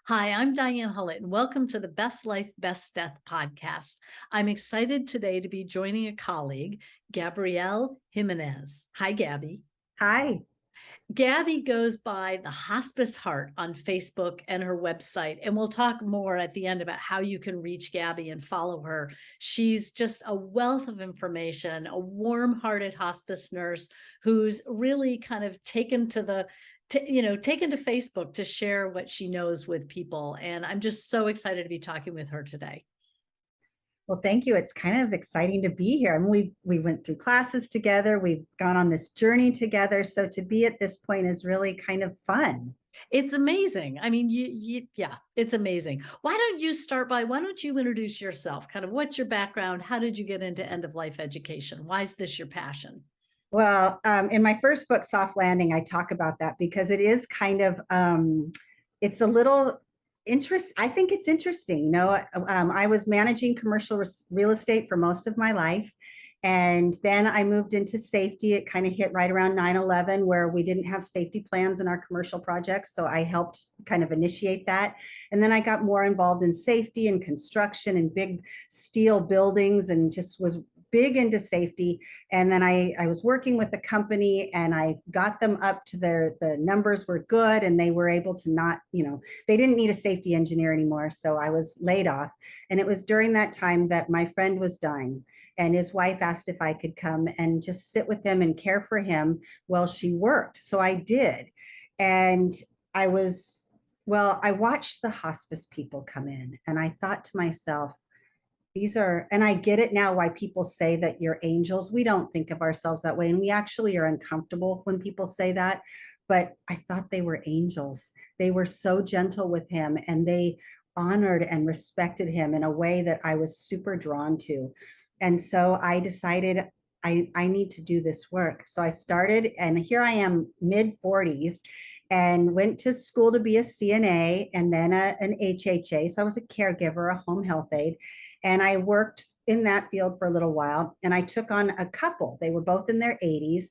Hi, I'm Diane Hullett, and welcome to the Best Life, Best Death podcast. I'm excited today to be joining a colleague, Gabrielle Jimenez. Hi, Gabby. Hi. Gabby goes by the Hospice Heart on Facebook and her website, and we'll talk more at the end about how you can reach Gabby and follow her. She's just a wealth of information, a warm-hearted hospice nurse who's really kind of taken to Facebook to share what she knows with people. And I'm just so excited to be talking with her today. Well, thank you. It's kind of exciting to be here. I mean, we went through classes together. We've gone on this journey together. So to be at this point is really kind of fun. It's amazing. I mean, yeah, it's amazing. Why don't you introduce yourself? Kind of what's your background? How did you get into end of life education? Why is this your passion? Well, in my first book, Soft Landing, I talk about that because it is kind of, it's a little interest. I think it's interesting. I was managing commercial real estate for most of my life. And then I moved into safety. It kind of hit right around 9/11, where we didn't have safety plans in our commercial projects. So I helped kind of initiate that. And then I got more involved in safety and construction and big steel buildings and just was big into safety. And then I was working with the company and I got them up to the numbers were good and they were able to not, they didn't need a safety engineer anymore. So I was laid off. And it was during that time that my friend was dying and his wife asked if I could come and just sit with him and care for him while she worked. So I did. And I was, well, I watched the hospice people come in and I thought to myself, and I get it now why people say that you're angels. We don't think of ourselves that way. And we actually are uncomfortable when people say that. But I thought they were angels. They were so gentle with him and they honored and respected him in a way that I was super drawn to. And so I decided I need to do this work. So I started, and here I am, mid 40s, and went to school to be a CNA and then an HHA. So I was a caregiver, a home health aide. And I worked in that field for a little while. And I took on a couple. They were both in their 80s.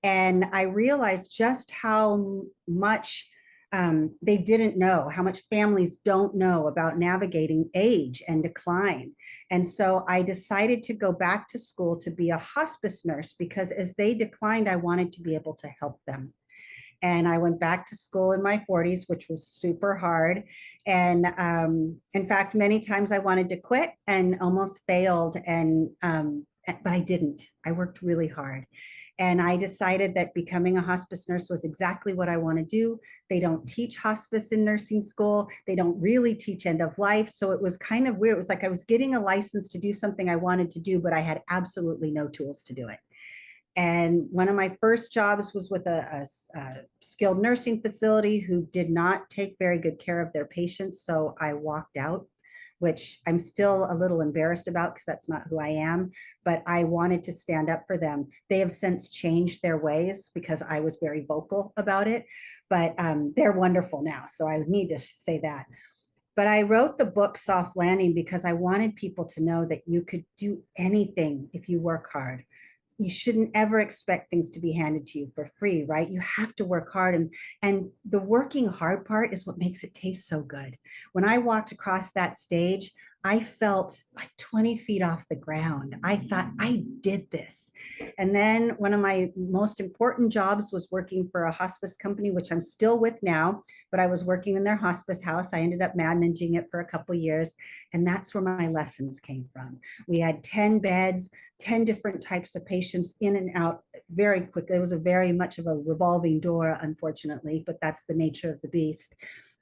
And I realized just how much they didn't know, how much families don't know about navigating age and decline. And so I decided to go back to school to be a hospice nurse because as they declined, I wanted to be able to help them. And I went back to school in my 40s, which was super hard. And in fact, many times I wanted to quit and almost failed. But I didn't. I worked really hard. And I decided that becoming a hospice nurse was exactly what I want to do. They don't teach hospice in nursing school. They don't really teach end of life. So it was kind of weird. It was like I was getting a license to do something I wanted to do, but I had absolutely no tools to do it. And one of my first jobs was with a skilled nursing facility who did not take very good care of their patients. So I walked out, which I'm still a little embarrassed about because that's not who I am. But I wanted to stand up for them. They have since changed their ways because I was very vocal about it. But they're wonderful now. So I need to say that. But I wrote the book Soft Landing because I wanted people to know that you could do anything if you work hard. You shouldn't ever expect things to be handed to you for free, right? You have to work hard, and the working hard part is what makes it taste so good. When I walked across that stage, I felt like 20 feet off the ground. I thought I did this. And then one of my most important jobs was working for a hospice company, which I'm still with now, but I was working in their hospice house. I ended up managing it for a couple of years, and that's where my lessons came from. We had 10 beds, 10 different types of patients in and out very quickly. It was a very much of a revolving door, unfortunately, but that's the nature of the beast.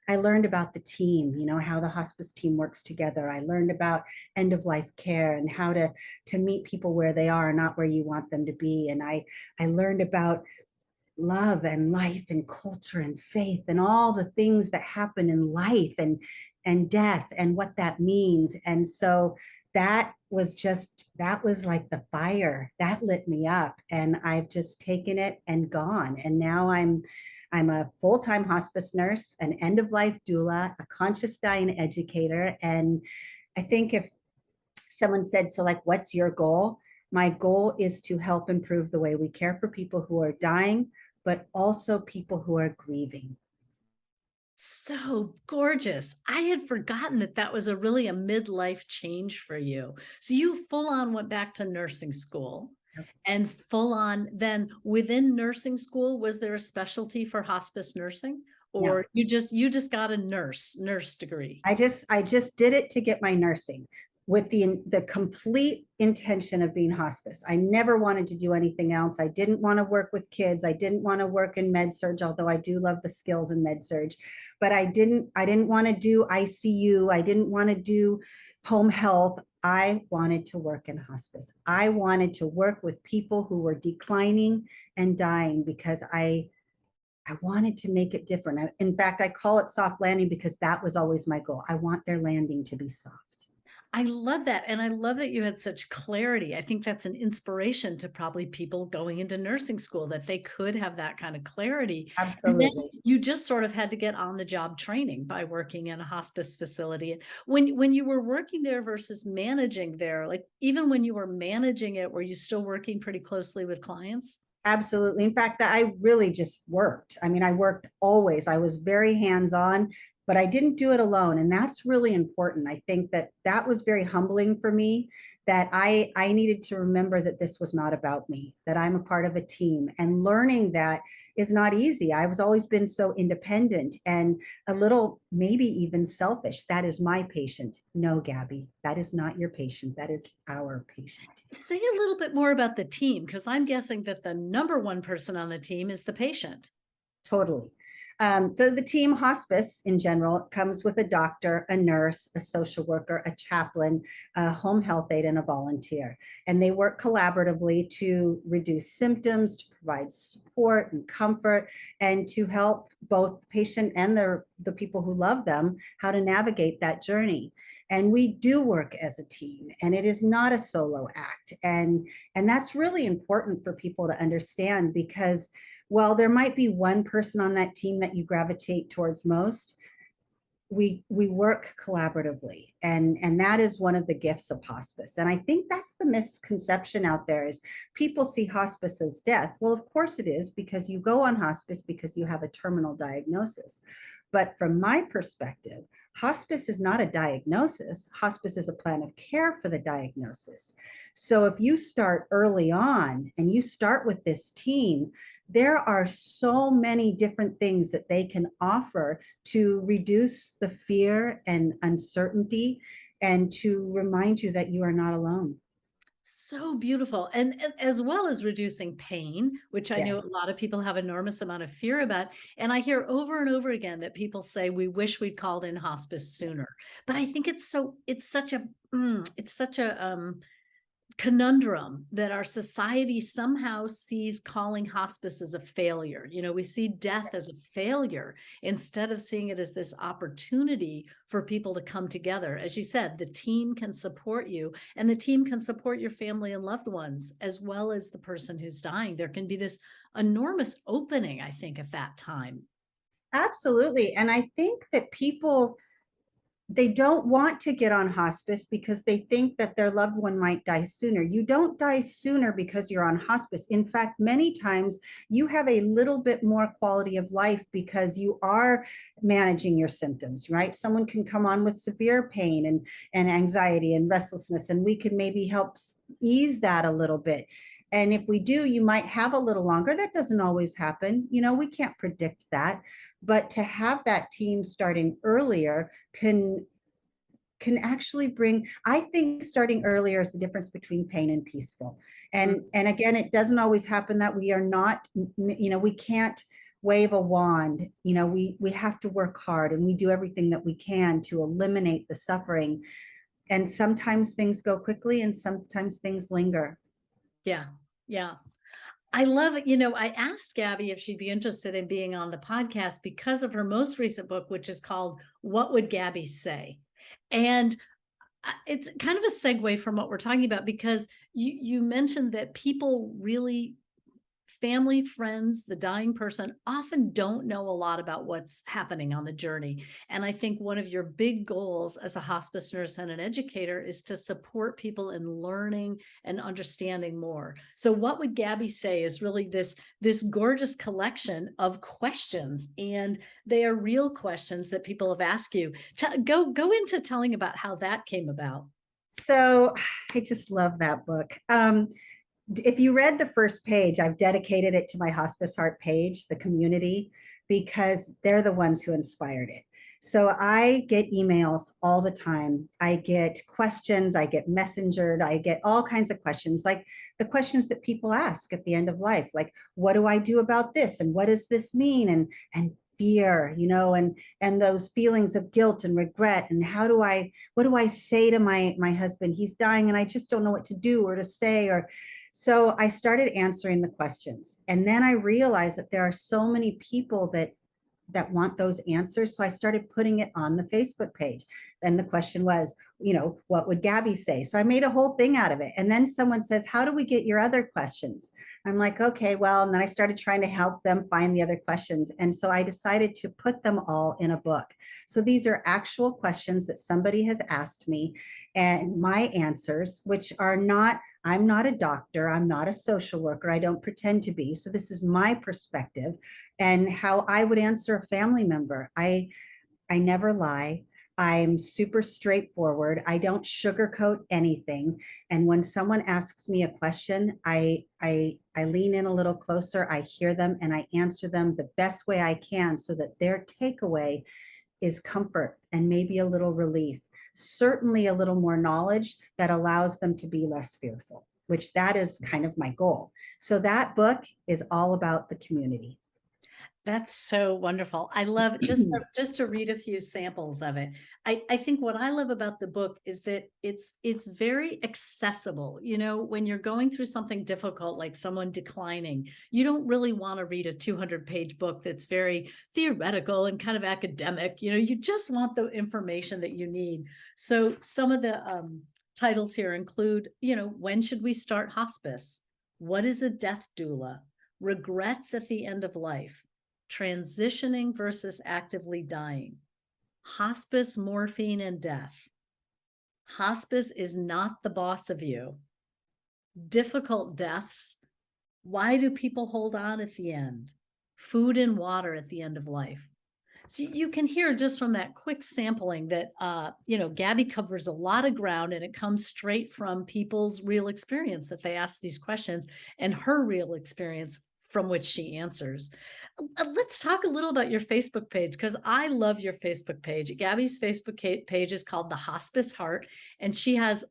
I learned about the team, how the hospice team works together. I learned about end of life care and how to meet people where they are, not where you want them to be. And I learned about love and life and culture and faith and all the things that happen in life and death and what that means. And so that was like the fire that lit me up, and I've just taken it and gone. And now I'm a full-time hospice nurse, an end-of-life doula, a conscious dying educator. And I think if someone said, so like, what's your goal? My goal is to help improve the way we care for people who are dying, but also people who are grieving. So gorgeous. I had forgotten that that was a really a midlife change for you. So you full on went back to nursing school and full on then within nursing school, was there a specialty for hospice nursing? No. Or you just got a nurse degree? I just did it to get my nursing with the complete intention of being hospice. I never wanted to do anything else. I didn't want to work with kids. I didn't want to work in med surg, although I do love the skills in med surg. But I didn't want to do ICU. I didn't want to do home health. I wanted to work in hospice. I wanted to work with people who were declining and dying because I wanted to make it different. In fact, I call it soft landing because that was always my goal. I want their landing to be soft. I love that. And I love that you had such clarity. I think that's an inspiration to probably people going into nursing school, that they could have that kind of clarity. And then Absolutely. you just sort of had to get on the job training by working in a hospice facility. When you were working there versus managing there, like even when you were managing it, were you still working pretty closely with clients? Absolutely. In fact, I really just worked. I mean, I worked always. I was very hands-on, but I didn't do it alone. And that's really important. I think that that was very humbling for me, that I needed to remember that this was not about me, that I'm a part of a team. And learning that is not easy. I was always been so independent and a little maybe even selfish. That is my patient. No, Gabby, that is not your patient. That is our patient. Say a little bit more about the team, because I'm guessing that the number one person on the team is the patient. Totally. So the team hospice in general comes with a doctor, a nurse, a social worker, a chaplain, a home health aide, and a volunteer. And they work collaboratively to reduce symptoms, to provide support and comfort, and to help both the patient and the people who love them how to navigate that journey. And we do work as a team, and it is not a solo act. And that's really important for people to understand, because while there might be one person on that team that you gravitate towards most, we work collaboratively, and that is one of the gifts of hospice. And I think that's the misconception out there, is people see hospice as death. Well, of course it is, because you go on hospice because you have a terminal diagnosis. But from my perspective, hospice is not a diagnosis. Hospice is a plan of care for the diagnosis. So if you start early on and you start with this team, there are so many different things that they can offer to reduce the fear and uncertainty, and to remind you that you are not alone. So beautiful. And as well as reducing pain, which I Yeah. know a lot of people have enormous amount of fear about. And I hear over and over again that people say, we wish we'd called in hospice sooner. But I think it's such a conundrum that our society somehow sees calling hospice as a failure. We see death as a failure instead of seeing it as this opportunity for people to come together. As you said, the team can support you, and the team can support your family and loved ones, as well as the person who's dying. There can be this enormous opening, I think, at that time. Absolutely. And I think that people, they don't want to get on hospice because they think that their loved one might die sooner. You don't die sooner because you're on hospice. In fact, many times you have a little bit more quality of life because you are managing your symptoms, right? Someone can come on with severe pain and anxiety and restlessness, and we can maybe help ease that a little bit. And if we do, you might have a little longer. That doesn't always happen. We can't predict that. But to have that team starting earlier can actually bring, I think starting earlier is the difference between pain and peaceful. And again, it doesn't always happen that we are not, we can't wave a wand. We have to work hard, and we do everything that we can to eliminate the suffering. And sometimes things go quickly and sometimes things linger. Yeah. Yeah. I love it. I asked Gabby if she'd be interested in being on the podcast because of her most recent book, which is called What Would Gabby Say? And it's kind of a segue from what we're talking about, because you mentioned that people really family, friends, the dying person often don't know a lot about what's happening on the journey. And I think one of your big goals as a hospice nurse and an educator is to support people in learning and understanding more. So what would Gabby say is really this gorgeous collection of questions, and they are real questions that people have asked you. Go into telling about how that came about. So I just love that book. If you read the first page, I've dedicated it to my Hospice Heart page, the community, because they're the ones who inspired it. So I get emails all the time. I get questions, I get messengered, I get all kinds of questions, like the questions that people ask at the end of life, like, what do I do about this? And what does this mean? And fear, and those feelings of guilt and regret. And what do I say to my husband? He's dying and I just don't know what to do or to say. Or so I started answering the questions. And then I realized that there are so many people that want those answers. So I started putting it on the Facebook page. Then the question was, what would Gabby say? So I made a whole thing out of it. And then someone says, how do we get your other questions? I'm like, okay, well, and then I started trying to help them find the other questions. And so I decided to put them all in a book. So these are actual questions that somebody has asked me, and my answers, which are not, I'm not a doctor, I'm not a social worker, I don't pretend to be. So this is my perspective and how I would answer a family member. I never lie. I'm super straightforward. I don't sugarcoat anything. And when someone asks me a question, I lean in a little closer, I hear them, and I answer them the best way I can so that their takeaway is comfort and maybe a little relief, certainly a little more knowledge that allows them to be less fearful, which that is kind of my goal. So that book is all about the community. That's so wonderful. I love just to read a few samples of it. I think what I love about the book is that it's very accessible. When you're going through something difficult, like someone declining, you don't really want to read a 200-page book that's very theoretical and kind of academic. You just want the information that you need. So some of the titles here include, when should we start hospice? What is a death doula? Regrets at the end of life. Transitioning versus actively dying, hospice, morphine, and death. Hospice is not the boss of you. Difficult deaths. Why do people hold on at the end? Food and water at the end of life. So you can hear just from that quick sampling that, Gabby covers a lot of ground, and it comes straight from people's real experience that they ask these questions and her real experience from which she answers. Let's talk a little about your Facebook page, because I love your Facebook page. Gabby's Facebook page is called The Hospice Heart, and she has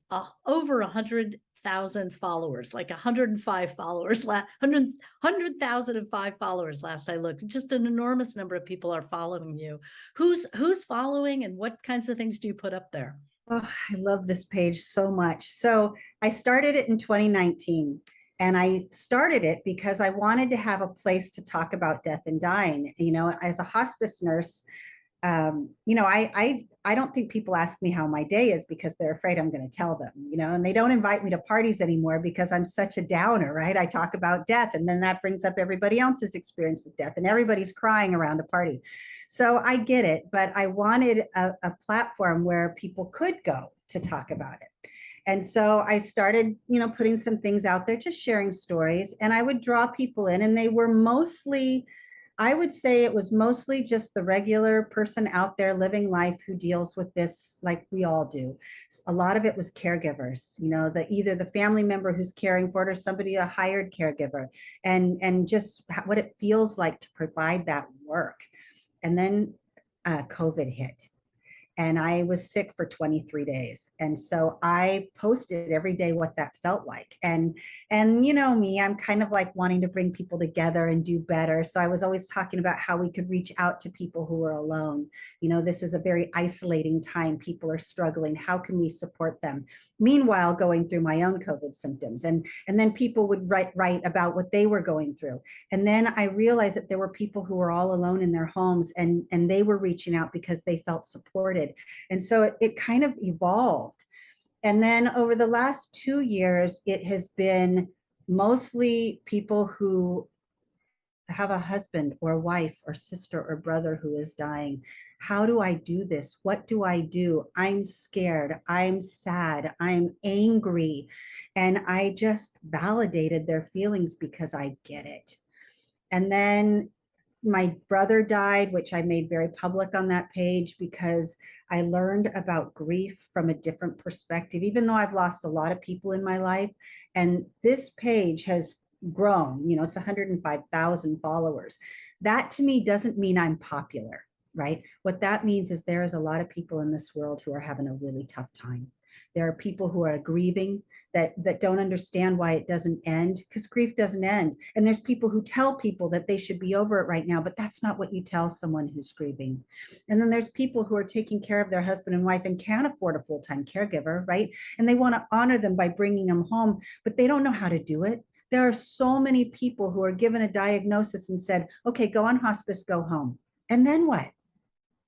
over 100,000 followers, like 105 followers, 100,005 followers last I looked. Just an enormous number of people are following you. Who's following, and what kinds of things do you put up there? Oh, I love this page so much. So I started it in 2019. And I started it because I wanted to have a place to talk about death and dying. As a hospice nurse, I don't think people ask me how my day is because they're afraid I'm going to tell them, and they don't invite me to parties anymore because I'm such a downer, right? I talk about death, and then that brings up everybody else's experience with death, and everybody's crying around a party. So I get it, but I wanted a platform where people could go to talk about it. And so I started, putting some things out there, just sharing stories, and I would draw people in, and they were mostly, I would say it was mostly just the regular person out there living life who deals with this like we all do. A lot of it was caregivers, either the family member who's caring for it or somebody, a hired caregiver, and just what it feels like to provide that work. And then COVID hit. And I was sick for 23 days. And so I posted every day what that felt like. And me, I'm kind of like wanting to bring people together and do better. So I was always talking about how we could reach out to people who are alone. This is a very isolating time. People are struggling. How can we support them? Meanwhile, going through my own COVID symptoms. And then people would write about what they were going through. And then I realized that there were people who were all alone in their homes, and they were reaching out because they felt supported. And so it kind of evolved. And then over the last 2 years, it has been mostly people who have a husband or wife or sister or brother who is dying. How do I do this? What do I do? I'm scared. I'm sad. I'm angry. And I just validated their feelings because I get it. And then my brother died, which I made very public on that page because I learned about grief from a different perspective, even though I've lost a lot of people in my life. And this page has grown, it's 105,000 followers. That to me doesn't mean I'm popular, right? What that means is there is a lot of people in this world who are having a really tough time. There are people who are grieving that don't understand why it doesn't end, because grief doesn't end. And there's people who tell people that they should be over it right now, but that's not what you tell someone who's grieving. And then there's people who are taking care of their husband and wife and can't afford a full-time caregiver, right? And they want to honor them by bringing them home, but they don't know how to do it. There are so many people who are given a diagnosis and said, okay, go on hospice, go home. And then what?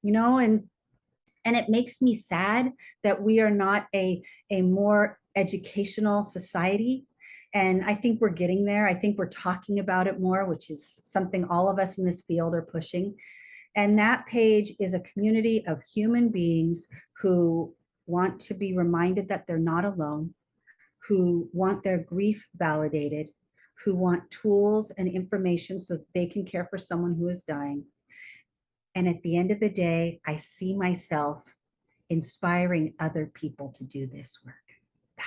And it makes me sad that we are not a more educational society. And I think we're getting there. I think we're talking about it more, which is something all of us in this field are pushing. And that page is a community of human beings who want to be reminded that they're not alone, who want their grief validated, who want tools and information so that they can care for someone who is dying. And at the end of the day, I see myself inspiring other people to do this work.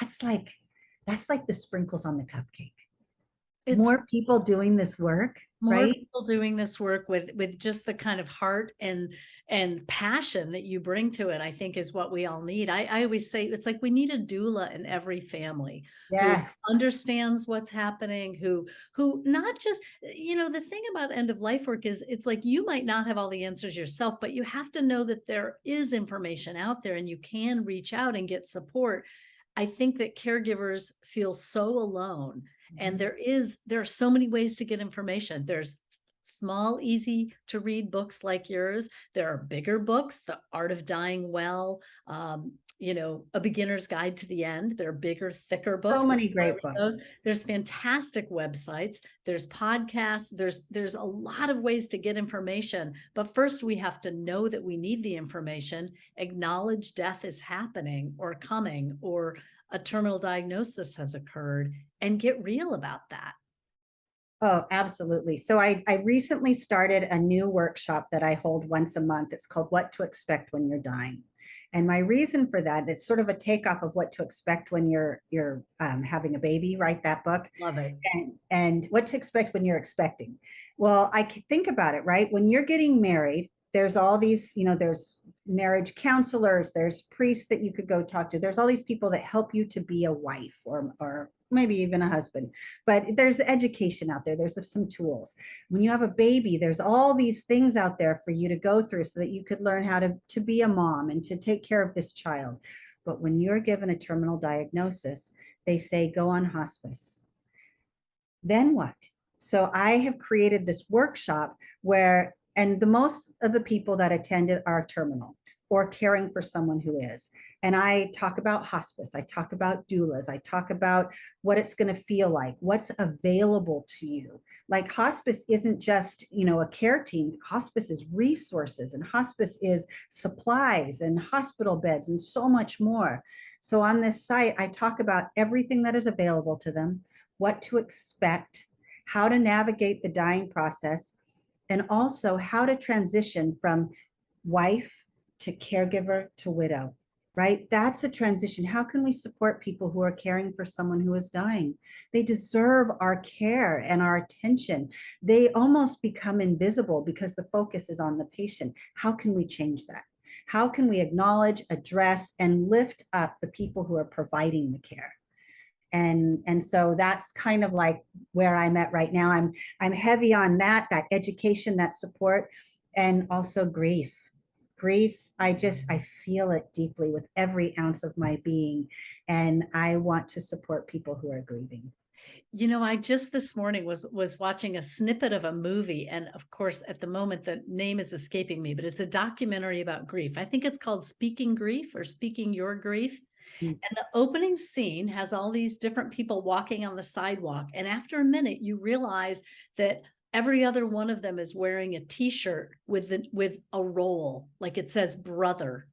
That's like the sprinkles on the cupcake. It's More people doing this work, more right? people doing this work with just the kind of heart and passion that you bring to it, I think is what we all need. I always say it's like we need a doula in every family who Yes. understands what's happening, who not just, the thing about end of life work is it's like you might not have all the answers yourself, but you have to know that there is information out there and you can reach out and get support. I think that caregivers feel so alone, and Mhm. there are so many ways to get information. There's small, easy to read books like yours. There are bigger books, The Art of Dying Well, A Beginner's Guide to the End. There are bigger, thicker So books. many great books. There's fantastic websites. There's podcasts. There's a lot of ways to get information. But first, we have to know that we need the information, acknowledge death is happening or coming, or a terminal diagnosis has occurred, and get real about that. Oh, absolutely. So I recently started a new workshop that I hold once a month. It's called What to Expect When You're Dying. And my reason for that, it's sort of a takeoff of What to Expect When You're having a baby, write that book. Love it. And What to Expect When You're Expecting. Well, I think about it, right? When you're getting married, there's all these, there's marriage counselors, there's priests that you could go talk to. There's all these people that help you to be a wife or maybe even a husband. But there's education out there. There's some tools. When you have a baby, there's all these things out there for you to go through so that you could learn how to be a mom and to take care of this child. But when you're given a terminal diagnosis, they say, go on hospice. Then what? So I have created this workshop where, and the most of the people that attended are terminal or caring for someone who is. And I talk about hospice, I talk about doulas, I talk about what it's going to feel like, what's available to you. Like hospice isn't just, a care team. Hospice is resources, and hospice is supplies and hospital beds and so much more. So on this site, I talk about everything that is available to them, what to expect, how to navigate the dying process, and also how to transition from wife to caregiver to widow, right? That's a transition. How can we support people who are caring for someone who is dying? They deserve our care and our attention. They almost become invisible because the focus is on the patient. How can we change that? How can we acknowledge, address, and lift up the people who are providing the care? And so that's kind of like where I'm at right now. I'm heavy on that education, that support, and also grief. I feel it deeply with every ounce of my being, and I want to support people who are grieving. I just this morning was watching a snippet of a movie, and of course at the moment the name is escaping me, but it's a documentary about grief. I think it's called Speaking Grief or Speaking Your Grief. Mm. And the opening scene has all these different people walking on the sidewalk. And after a minute, you realize that every other one of them is wearing a t-shirt with a role, like it says brother,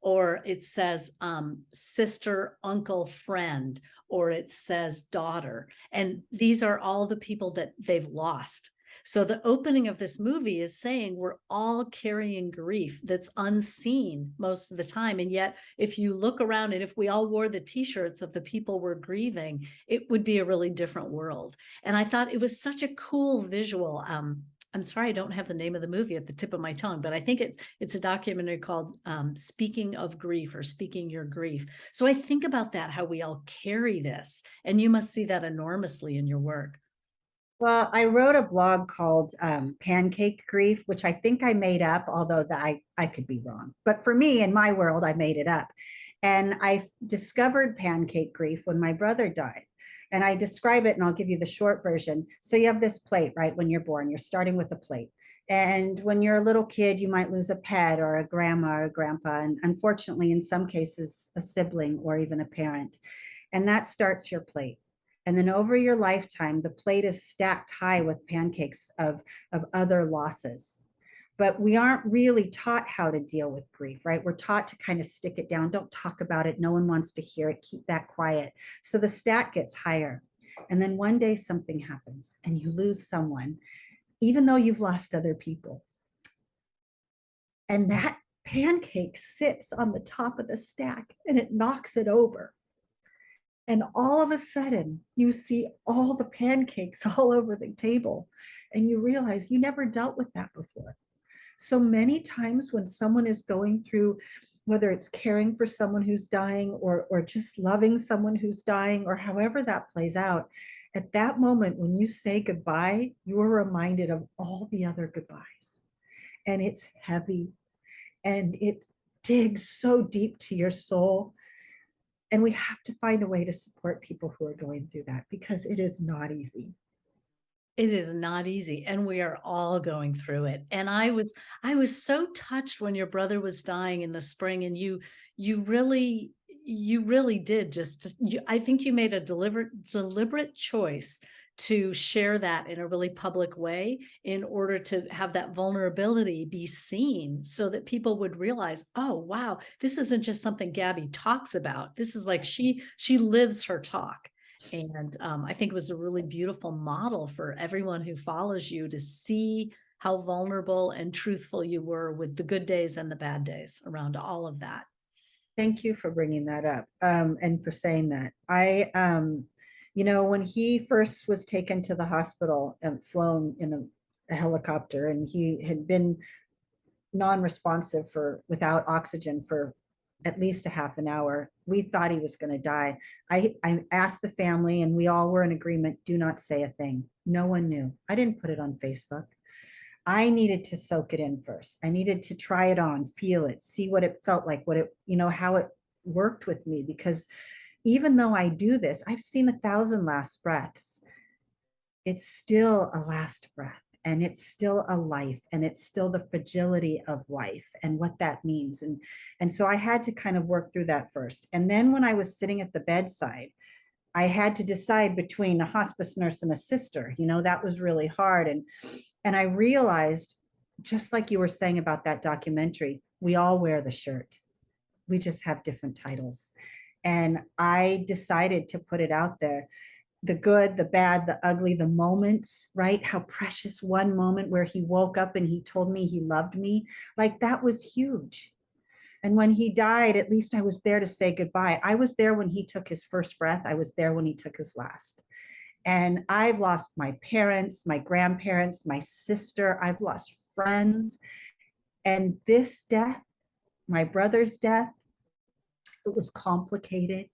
or it says sister, uncle, friend, or it says daughter. And these are all the people that they've lost. So the opening of this movie is saying we're all carrying grief that's unseen most of the time. And yet, if you look around and if we all wore the t-shirts of the people we're grieving, it would be a really different world. And I thought it was such a cool visual. I'm sorry, I don't have the name of the movie at the tip of my tongue, but I think it's a documentary called Speaking of Grief, or Speaking Your Grief. So I think about that, how we all carry this, and you must see that enormously in your work. Well, I wrote a blog called Pancake Grief, which I think I made up, although I could be wrong. But for me, in my world, I made it up. And I discovered pancake grief when my brother died. And I describe it, and I'll give you the short version. So you have this plate, right? When you're born, you're starting with a plate. And when you're a little kid, you might lose a pet or a grandma or a grandpa. And unfortunately, in some cases, a sibling or even a parent. And that starts your plate. And then over your lifetime, the plate is stacked high with pancakes of other losses. But we aren't really taught how to deal with grief, right? We're taught to kind of stick it down. Don't talk about it. No one wants to hear it. Keep that quiet. So the stack gets higher. And then one day something happens and you lose someone, even though you've lost other people. And that pancake sits on the top of the stack and it knocks it over. And all of a sudden, you see all the pancakes all over the table, and you realize you never dealt with that before. So many times when someone is going through, whether it's caring for someone who's dying or just loving someone who's dying, or however that plays out, at that moment when you say goodbye, you're reminded of all the other goodbyes. And it's heavy and it digs so deep to your soul. And we have to find a way to support people who are going through that, because it is not easy. It is not easy, and we are all going through it. And I was so touched when your brother was dying in the spring, and you really did I think you made a deliberate choice to share that in a really public way in order to have that vulnerability be seen, so that people would realize, oh wow, this isn't just something Gabby talks about. This is like she lives her talk. And I think it was a really beautiful model for everyone who follows you to see how vulnerable and truthful you were with the good days and the bad days around all of that. Thank you for bringing that up, and for saying that. When he first was taken to the hospital and flown in a helicopter, and he had been non-responsive without oxygen for at least a half an hour, we thought he was going to die. I asked the family, and we all were in agreement, do not say a thing. No one knew. I didn't put it on Facebook. I needed to soak it in first. I needed to try it on, feel it, see what it felt like, how it worked with me. Because even though I do this, I've seen 1,000 last breaths. It's still a last breath, and it's still a life, and it's still the fragility of life and what that means. And so I had to kind of work through that first. And then when I was sitting at the bedside, I had to decide between a hospice nurse and a sister. That was really hard. And I realized, just like you were saying about that documentary, we all wear the shirt. We just have different titles. And I decided to put it out there. The good, the bad, the ugly, the moments, right? How precious one moment where he woke up and he told me he loved me. Like, that was huge. And when he died, at least I was there to say goodbye. I was there when he took his first breath. I was there when he took his last. And I've lost my parents, my grandparents, my sister. I've lost friends. And this death, my brother's death, it was complicated.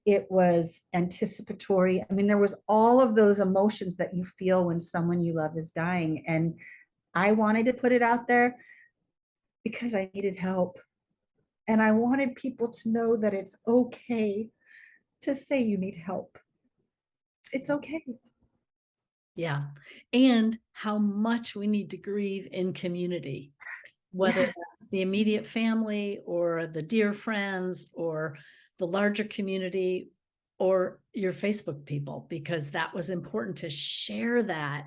It was anticipatory. I mean, there was all of those emotions that you feel when someone you love is dying. And I wanted to put it out there because I needed help. And I wanted people to know that it's okay to say you need help. It's okay. Yeah. And how much we need to grieve in community, whether Yeah. that's the immediate family or the dear friends or the larger community or your Facebook people, because that was important to share that.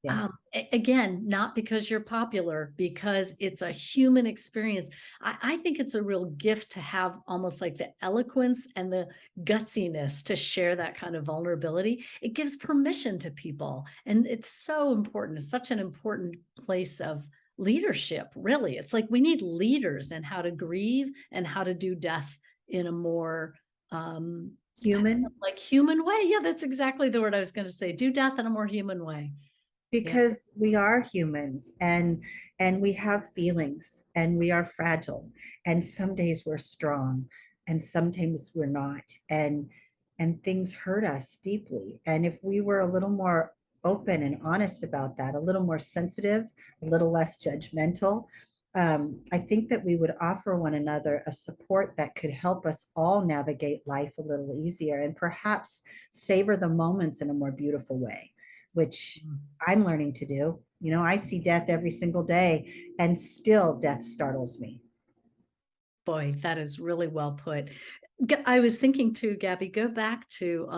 Yes. Again, not because you're popular, because it's a human experience. I think it's a real gift to have almost like the eloquence and the gutsiness to share that kind of vulnerability. It gives permission to people. And it's so important. It's such an important place of leadership, really. It's like we need leaders in how to grieve and how to do death in a more Human. like human way. Yeah, that's exactly the word I was going to say. Do death in a more human way. Yeah. Because we are humans, and we have feelings, and we are fragile, and some days we're strong and sometimes we're not, and things hurt us deeply. And if we were a little more open and honest about that, a little more sensitive, a little less judgmental, I think that we would offer one another a support that could help us all navigate life a little easier, and perhaps savor the moments in a more beautiful way, which I'm learning to do. You know, I see death every single day, and still death startles me. Boy, that is really well put. I was thinking too, Gabby, go back to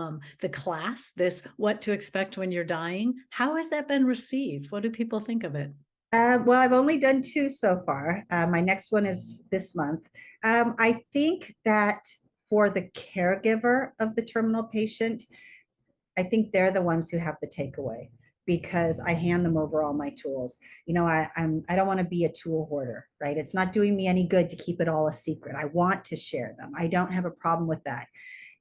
the class, this What to Expect When You're Dying. How has that been received? What do people think of it? Well, I've only done two so far. My next one is this month. I think that for the caregiver of the terminal patient, I think they're the ones who have the takeaway, because I hand them over all my tools. You know, I don't want to be a tool hoarder, right? It's not doing me any good to keep it all a secret. I want to share them. I don't have a problem with that.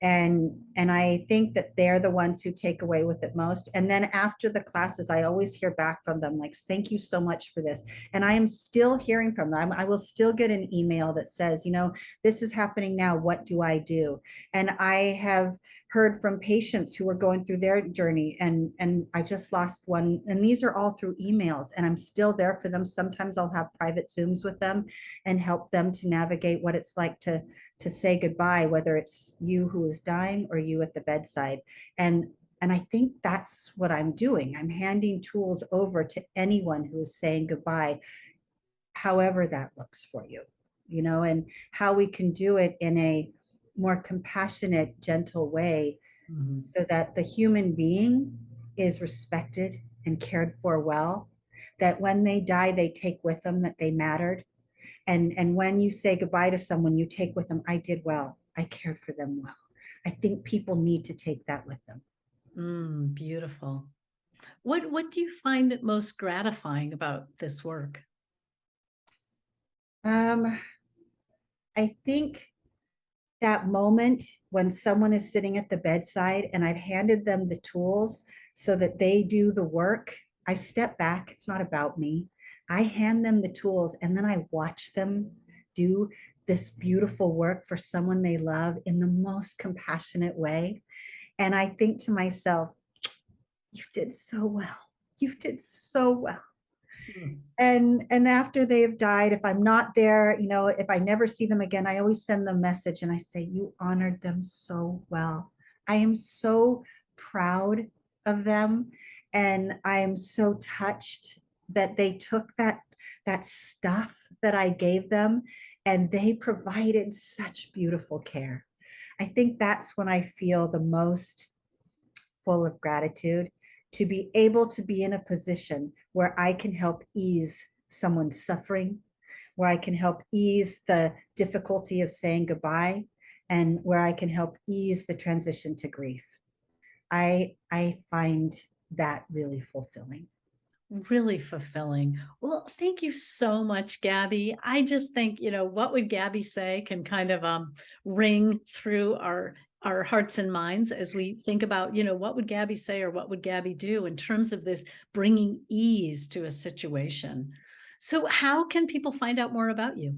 And I think that they're the ones who take away with it most. And then after the classes, I always hear back from them like, thank you so much for this. And I am still hearing from them. I will still get an email that says, you know, this is happening now, what do I do? And I have heard from patients who are going through their journey, and I just lost one, and these are all through emails, and I'm still there for them. Sometimes I'll have private Zooms with them and help them to navigate what it's like to say goodbye, whether it's you who is dying or you at the bedside. And I think that's what I'm doing. I'm handing tools over to anyone who is saying goodbye, however that looks for you, you know, and how we can do it in a more compassionate, gentle way, Mhm. so that the human being is respected and cared for well, that when they die, they take with them that they mattered. And when you say goodbye to someone, you take with them, I did well, I cared for them well. I think people need to take that with them. Beautiful. What do you find it most gratifying about this work? um, I think that moment when someone is sitting at the bedside and I've handed them the tools so that they do the work, I step back. It's not about me. I hand them the tools, and then I watch them do this beautiful work for someone they love in the most compassionate way. And I think to myself, you did so well. You did so well. Mm. And after they have died, if I'm not there, you know, if I never see them again, I always send them a message and I say, you honored them so well. I am so proud of them, and I am so touched that they took that stuff that I gave them and they provided such beautiful care. I think that's when I feel the most full of gratitude, to be able to be in a position where I can help ease someone's suffering, where I can help ease the difficulty of saying goodbye, and where I can help ease the transition to grief. I find that really fulfilling. Really fulfilling. Well, thank you so much, Gabby. I just think, what would Gabby say can kind of ring through our hearts and minds as we think about, what would Gabby say or what would Gabby do in terms of this bringing ease to a situation. So how can people find out more about you?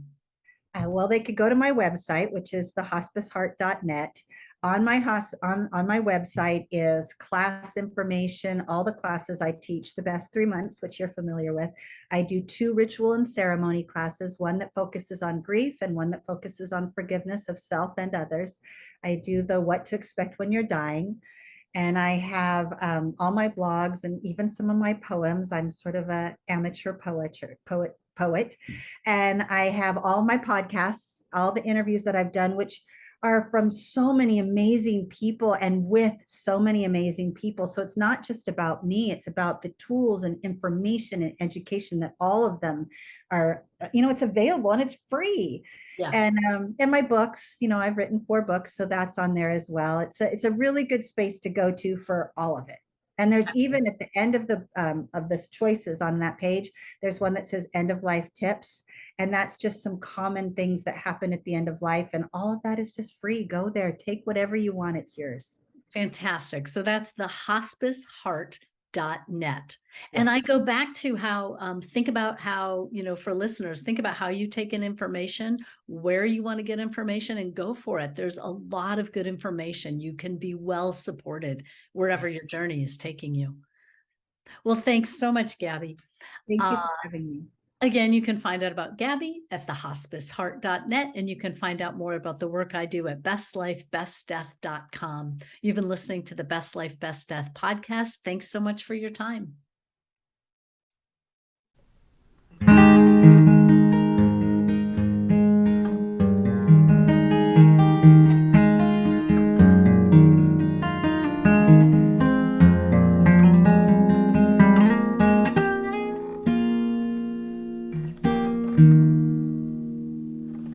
Well, they could go to my website, which is thehospiceheart.net. On my website is class information, all the classes I teach, the best 3 months, which you're familiar with. I do 2 ritual and ceremony classes, one that focuses on grief and one that focuses on forgiveness of self and others. I do the What to Expect When You're Dying. And I have all my blogs and even some of my poems. I'm sort of an amateur poet. And I have all my podcasts, all the interviews that I've done, which are from so many amazing people and with so many amazing people. So it's not just about me, it's about the tools and information and education that all of them are, it's available and it's free. Yeah. And my books, I've written 4 books, so that's on there as well. It's a really good space to go to for all of it. And there's even at the end of this choices on that page, there's one that says end of life tips. And that's just some common things that happen at the end of life. And all of that is just free. Go there, take whatever you want. It's yours. Fantastic. So that's the hospiceheart.net. Yeah. And I go back to how, think about how, for listeners, think about how you take in information, where you want to get information, and go for it. There's a lot of good information. You can be well supported wherever your journey is taking you. Well, thanks so much, Gabby. Thank you for having me. Again, you can find out about Gabby at thehospiceheart.net, and you can find out more about the work I do at bestlifebestdeath.com. You've been listening to the Best Life, Best Death podcast. Thanks so much for your time.